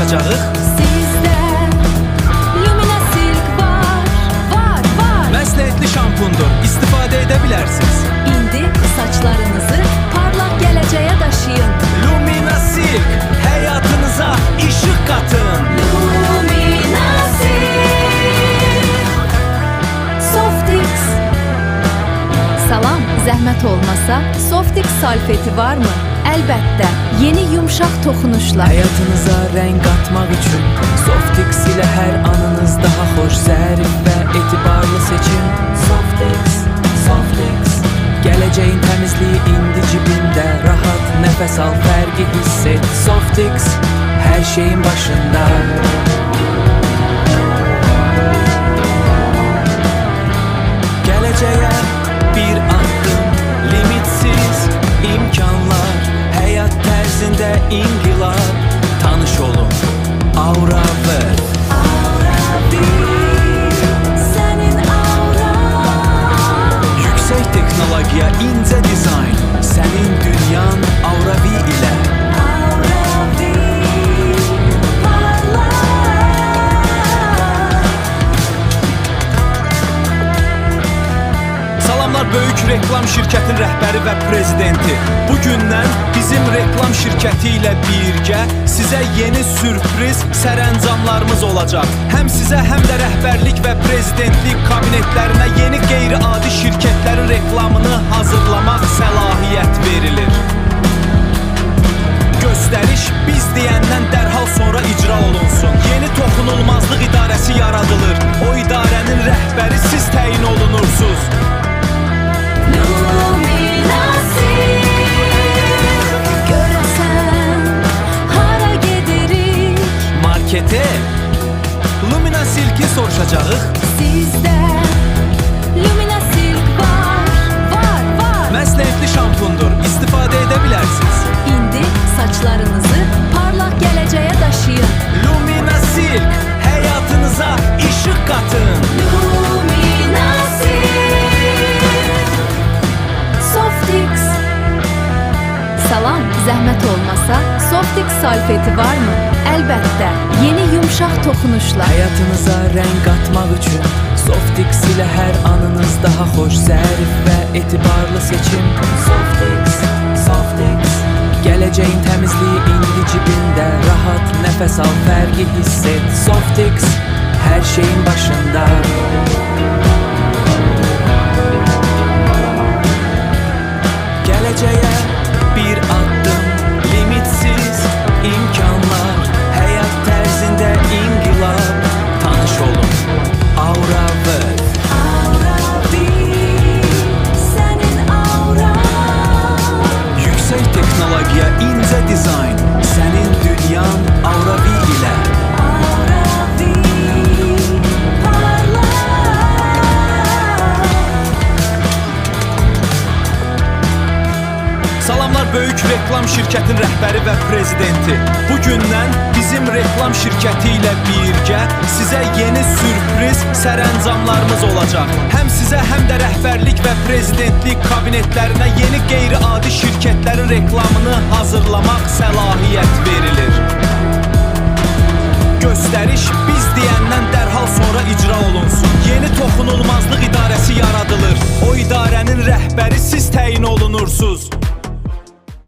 soruşacağıq. Sizdə Lumina Silk var. Məsləhətli şampundur, istifadə edə bilərsiniz. İndi saçlarınızı parlaq gələcəyə daşıyın. Lumina Silk, həyatınıza işıq qatın. Lumina Silk Softix. Salam, zəhmət olmasa Softix salfeti varmı? Əlbəttə, yeni yumşaq toxunuşlar. Həyatınıza rəng qatmaq üçün Softix ilə hər anınız daha xoş, zərif və etibarlı seçim. Softix, Softix. Gələcəyin təmizliyi indi cibində, rahat nəfəs al, fərqi hiss et. Softix, hər şeyin başında. Gələcəyə bir addım, limitsiz imkanlar, həyat tərzində inqilab. Tanış olun, Aura ver. Sənin auran. Yüksək texnologiya, incə dizayn, sənin dünyan Auravi ilə. Salamlar böyük reklam şirkətin rəhbəri və prezidenti. Bugündən bizim reklam şirkəti ilə birgə sizə yeni sürpriz sərəncamlarımız olacaq. Həm sizə, həm də rəhbərlik və prezidentlik kabinetlərinə yeni qeyri-adi şirkətlərin reklamını hazırlamaq səlahiyyət verilir. Göstəriş biz deyəndən dərhal sonra icra olunsun. Yeni toxunulmazlıq idarəsi yaradılır. O idarənin rəhbəri siz təyin olunursunuz. Lumina Silk. Görəsən hara gedirik? Markete Lumina Silk'i soruşacağıq. Sizdə Lumina Silk var. Məsləhətli şampundur, istifadə edə bilərsiniz. İndi saçlarınızı parlaq gələcəyə daşıyın. Lumina Silk, həyatınıza işıq qatın. Lumina Silk Softix. Salam, zəhmət olmasa Softix salfeti varmı? Əlbəttə, yeni yumşaq toxunuşlar. Həyatınıza rəng qatmaq üçün Softix ilə hər anınız daha xoş, zərif və etibarlı seçim. Softix, Softix. Gələcəyin təmizliyi indi cibində, rahat nəfəs al, fərqi hiss et. Softix, hər şeyin başında. Gələcəyə bir addım, limitsiz imkanlar, həyat tərzində inqilab. Tanış olun, Aura ver. Sənin auran. Yüksək texnologiya, incə dizayn, sənin dünyan Auravi ilə. Salamlar böyük reklam şirkətin rəhbəri və prezidenti. Bugündən bizim reklam şirkəti ilə birgə sizə yeni sürpriz sərəncamlarımız olacaq. Həm sizə, həm də rəhbərlik və prezidentlik kabinetlərinə yeni qeyri-adi şirkətlərin reklamını hazırlamaq səlahiyyət verilir. Göstəriş biz deyəndən dərhal sonra icra olunsun. Yeni toxunulmazlıq idarəsi yaradılır. O idarənin rəhbəri siz təyin olunursunuz.